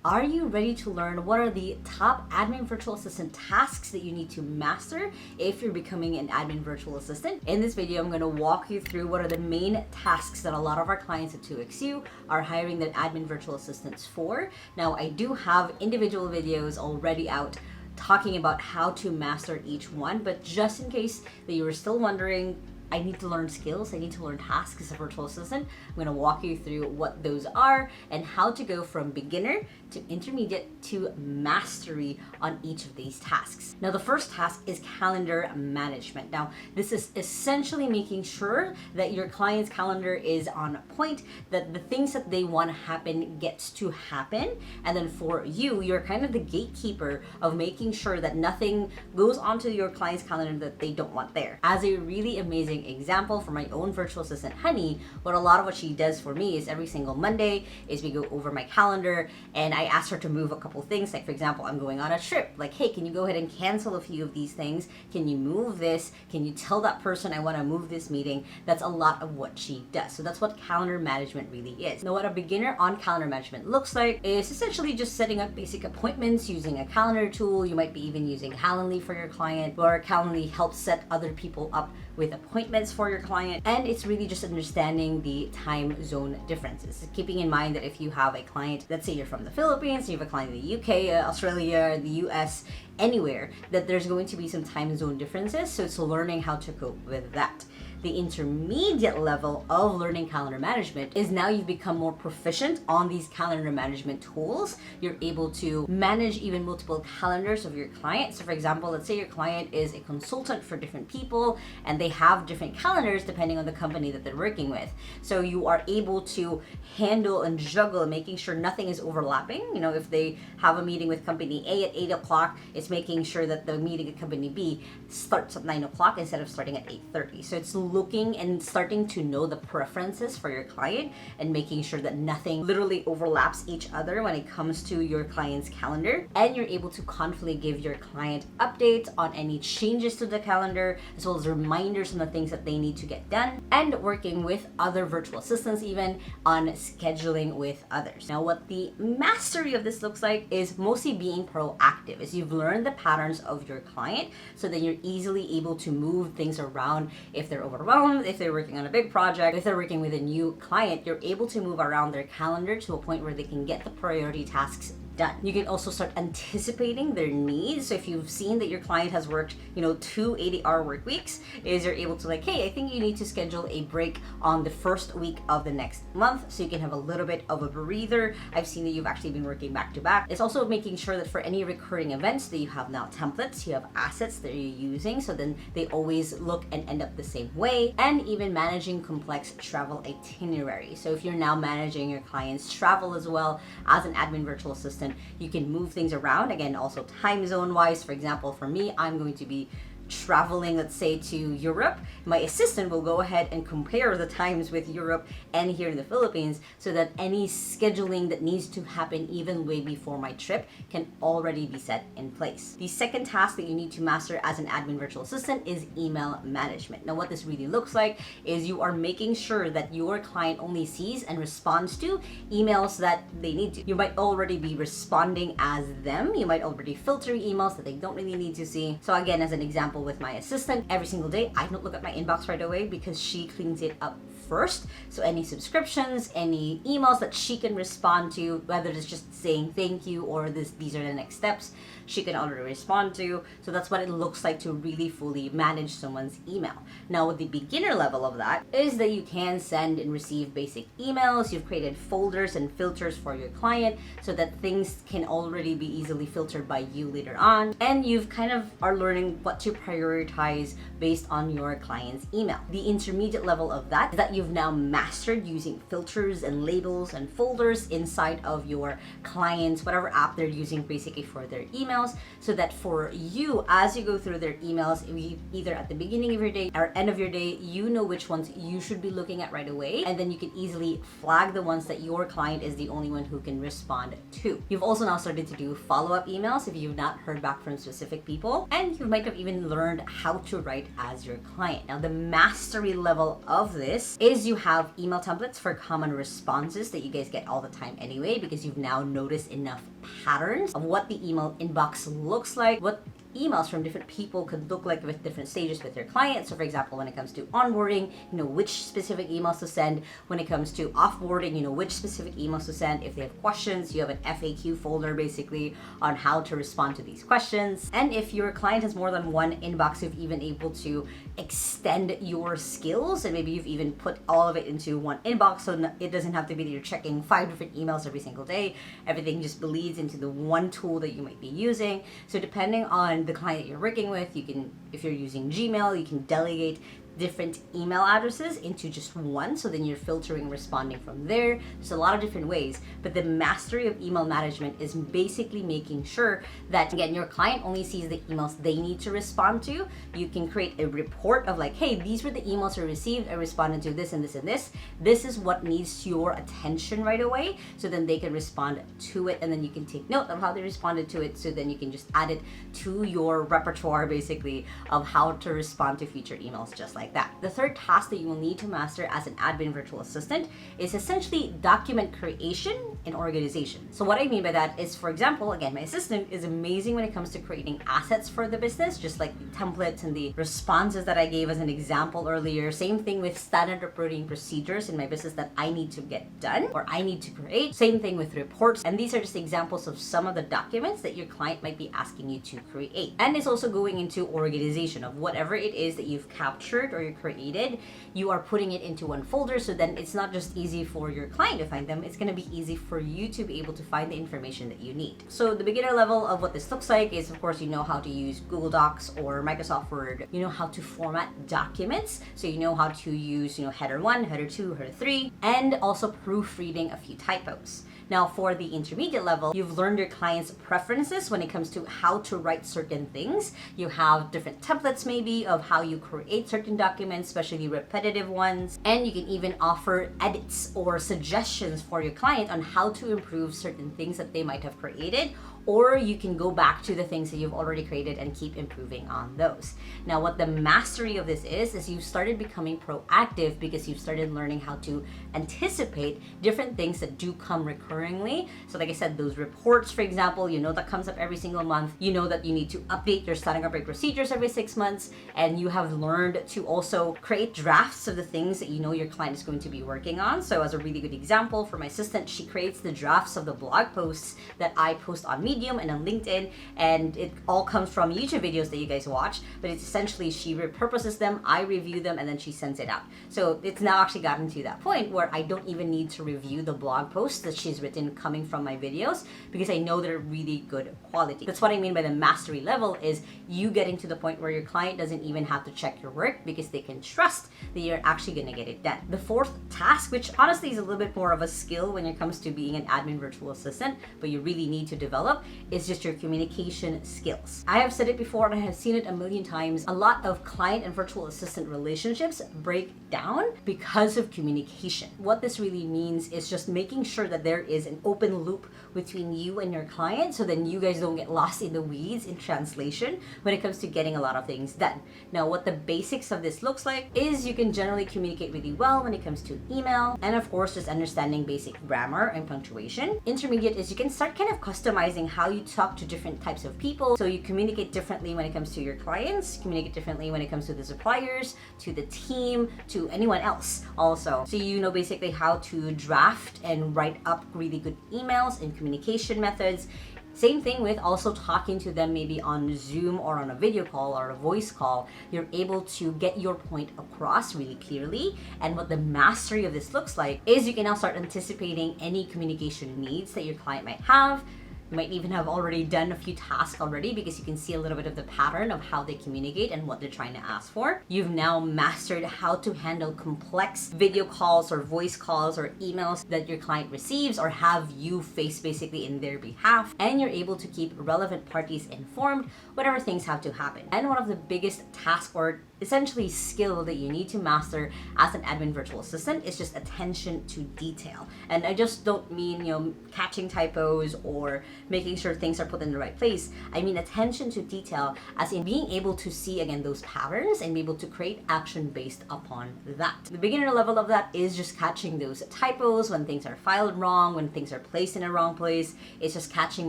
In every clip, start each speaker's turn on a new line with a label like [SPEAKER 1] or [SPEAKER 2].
[SPEAKER 1] Are you ready to learn what are the top admin virtual assistant tasks that you need to master if you're becoming an admin virtual assistant? In this video, I'm going to walk you through what are the main tasks that a lot of our clients at 2XU are hiring their admin virtual assistants for. Now, I do have individual videos already out talking about how to master each one, but just in case that you were still wondering, I need to learn skills, I need to learn tasks as a virtual assistant. I'm going to walk you through what those are and how to go from beginner to intermediate to mastery on each of these tasks. Now, the first task is calendar management. Now, this is essentially making sure that your client's calendar is on point, that the things that they want to happen gets to happen. And then for you, you're kind of the gatekeeper of making sure that nothing goes onto your client's calendar that they don't want there. As a really amazing example for my own virtual assistant, Honey, what she does for me is every single Monday is we go over my calendar and I ask her to move a couple things. Like, for example, I'm going on a trip. Like, hey, can you go ahead and cancel a few of these things? Can you move this? Can you tell that person I want to move this meeting? That's a lot of what she does. So that's what calendar management really is. Now, what a beginner on calendar management looks like is essentially just setting up basic appointments using a calendar tool. You might be even using Calendly for your client, or Calendly helps set other people up with appointments for your client. And it's really just understanding the time zone differences. Keeping in mind that if you have a client, let's say you're from the Philippines, you have a client in the UK, Australia, the US, anywhere, that there's going to be some time zone differences. So it's learning how to cope with that. The intermediate level of learning calendar management is now you've become more proficient on these calendar management tools. You're able to manage even multiple calendars of your client. So for example, let's say your client is a consultant for different people and they have different calendars depending on the company that they're working with. So you are able to handle and juggle, making sure nothing is overlapping. You know, if they have a meeting with company A at 8 o'clock, it's making sure that the meeting at company B starts at 9 o'clock instead of starting at 8:30. So it's looking and starting to know the preferences for your client and making sure that nothing literally overlaps each other when it comes to your client's calendar. And you're able to confidently give your client updates on any changes to the calendar, as well as reminders on the things that they need to get done, and working with other virtual assistants even on scheduling with others. Now, what the mastery of this looks like is mostly being proactive, as you've learned the patterns of your client, so that you're easily able to move things around if they're overwhelmed, if they're working on a big project, if they're working with a new client, you're able to move around their calendar to a point where they can get the priority tasks done. You can also start anticipating their needs. So if you've seen that your client has worked, 2 80-hour work weeks, is you're able to like, hey, I think you need to schedule a break on the first week of the next month so you can have a little bit of a breather. I've seen that you've actually been working back to back. It's also making sure that for any recurring events that you have now templates, you have assets that you're using, so then they always look and end up the same way. And even managing complex travel itineraries. So if you're now managing your client's travel as well as an admin virtual assistant, you can move things around. Again, also time zone wise. For example, for me, I'm going to be traveling, let's say, to Europe. My assistant will go ahead and compare the times with Europe and here in the Philippines, so that any scheduling that needs to happen even way before my trip can already be set in place. The second task that you need to master as an admin virtual assistant is email management. Now, what this really looks like is you are making sure that your client only sees and responds to emails that they need to. You might already be responding as them. You might already filter emails that they don't really need to see. So again, as an example, with my assistant, every single day I don't look at my inbox right away because she cleans it up first. So any subscriptions, any emails that she can respond to, whether it's just saying thank you or these are the next steps, she can already respond to. So that's what it looks like to really fully manage someone's email. Now, the beginner level of that is that you can send and receive basic emails. You've created folders and filters for your client so that things can already be easily filtered by you later on. And you've kind of are learning what to prioritize based on your client's email. The intermediate level of that is that you've now mastered using filters and labels and folders inside of your clients, whatever app they're using basically for their emails, so that for you, as you go through their emails, either at the beginning of your day or end of your day, you know which ones you should be looking at right away, and then you can easily flag the ones that your client is the only one who can respond to. You've also now started to do follow-up emails if you've not heard back from specific people, and you might have even learned how to write as your client. Now, the mastery level of this is is you have email templates for common responses that you guys get all the time anyway, because you've now noticed enough patterns of what the email inbox looks like, what emails from different people could look like with different stages with your clients. So for example, when it comes to onboarding, you know which specific emails to send. When it comes to offboarding, you know which specific emails to send. If they have questions, you have an FAQ folder basically on how to respond to these questions. And if your client has more than one inbox, you've even able to extend your skills, and maybe you've even put all of it into one inbox, so it doesn't have to be that you're checking 5 different emails every single day. Everything just bleeds into the one tool that you might be using. So depending on the client that you're working with, you can, if you're using Gmail, you can delegate different email addresses into just one, so then you're filtering and responding from there. There's a lot of different ways, but the mastery of email management is basically making sure that, again, your client only sees the emails they need to respond to. You can create a report of like, hey, these were the emails I received, I responded to this and this and this. This is what needs your attention right away, so then they can respond to it, and then you can take note of how they responded to it, so then you can just add it to your repertoire basically of how to respond to future emails just like that. The third task that you will need to master as an admin virtual assistant is essentially document creation and organization. So what I mean by that is, for example, again, my assistant is amazing when it comes to creating assets for the business, just like the templates and the responses that I gave as an example earlier. Same thing with standard operating procedures in my business that I need to get done or I need to create. Same thing with reports. And these are just examples of some of the documents that your client might be asking you to create. And it's also going into organization of whatever it is that you've captured or you created, you are putting it into one folder, so then it's not just easy for your client to find them, it's going to be easy for you to be able to find the information that you need. So the beginner level of what this looks like is, of course, you know how to use Google Docs or Microsoft Word. You know how to format documents, so you know how to use, header 1, header 2, header 3, and also proofreading a few typos. Now, for the intermediate level, you've learned your client's preferences when it comes to how to write certain things. You have different templates maybe of how you create certain documents, especially repetitive ones. And you can even offer edits or suggestions for your client on how to improve certain things that they might have created, or you can go back to the things that you've already created and keep improving on those. Now, what the mastery of this is you've started becoming proactive because you've started learning how to anticipate different things that do come recurringly. So like I said, those reports, for example, that comes up every single month. You know that you need to update your standard operating procedures every 6 months, and you have learned to also create drafts of the things that your client is going to be working on. So as a really good example, for my assistant, she creates the drafts of the blog posts that I post on Medium and on LinkedIn, and it all comes from YouTube videos that you guys watch, but it's essentially she repurposes them, I review them, and then she sends it out. So it's now actually gotten to that point where I don't even need to review the blog posts that she's written coming from my videos, because I know they're really good quality. That's what I mean by the mastery level, is you getting to the point where your client doesn't even have to check your work because they can trust that you're actually going to get it done. The fourth task, which honestly is a little bit more of a skill when it comes to being an admin virtual assistant, but you really need to develop, is just your communication skills. I have said it before and I have seen it a million times. A lot of client and virtual assistant relationships break down because of communication. What this really means is just making sure that there is an open loop between you and your client, so then you guys don't get lost in the weeds in translation when it comes to getting a lot of things done. Now, what the basics of this looks like is you can generally communicate really well when it comes to email, and of course, just understanding basic grammar and punctuation. Intermediate is you can start kind of customizing how you talk to different types of people. So you communicate differently when it comes to your clients, communicate differently when it comes to the suppliers, to the team, to anyone else also. So you know basically how to draft and write up really good emails and communication methods. Same thing with also talking to them maybe on Zoom or on a video call or a voice call. You're able to get your point across really clearly. And what the mastery of this looks like is you can now start anticipating any communication needs that your client might have. You might even have already done a few tasks already because you can see a little bit of the pattern of how they communicate and what they're trying to ask for. You've now mastered how to handle complex video calls or voice calls or emails that your client receives or have you face basically in their behalf. And you're able to keep relevant parties informed whatever things have to happen. And one of the biggest tasks or essentially skill that you need to master as an admin virtual assistant is just attention to detail. And I just don't mean, catching typos or making sure things are put in the right place. I mean attention to detail, as in being able to see again those patterns and be able to create action based upon that. The beginner level of that is just catching those typos, when things are filed wrong, when things are placed in a wrong place. It's just catching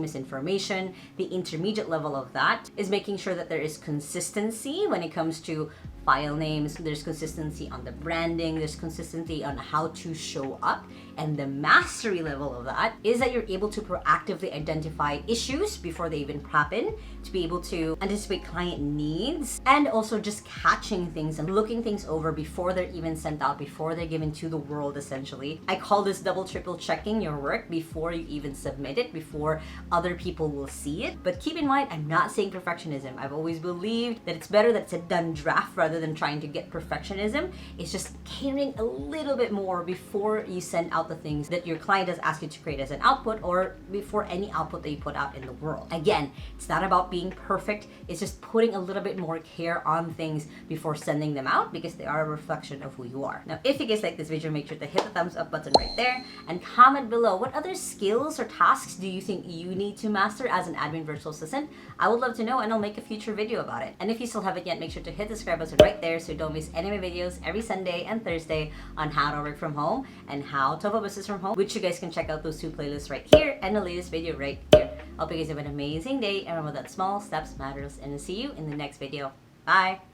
[SPEAKER 1] misinformation. The intermediate level of that is making sure that there is consistency when it comes to file names, there's consistency on the branding, there's consistency on how to show up. And the mastery level of that is that you're able to proactively identify issues before they even happen, to be able to anticipate client needs, and also just catching things and looking things over before they're even sent out, before they're given to the world, essentially. I call this double triple checking your work before you even submit it, before other people will see it. But keep in mind, I'm not saying perfectionism. I've always believed that it's better that it's a done draft rather than trying to get perfectionism. It's just catering a little bit more before you send out the things that your client has asked you to create as an output, or before any output that you put out in the world. Again, it's not about being perfect. It's just putting a little bit more care on things before sending them out, because they are a reflection of who you are. Now, if you guys like this video, make sure to hit the thumbs up button right there and comment below what other skills or tasks do you think you need to master as an admin virtual assistant. I would love to know, and I'll make a future video about it. And if you still haven't yet, make sure to hit the subscribe button right there so you don't miss any of my videos every Sunday and Thursday on how to work from home and how to have a business from home, which you guys can check out those two playlists right here and the latest video right here. Hope you guys have an amazing day, and remember that small steps matters, and I'll see you in the next video. Bye!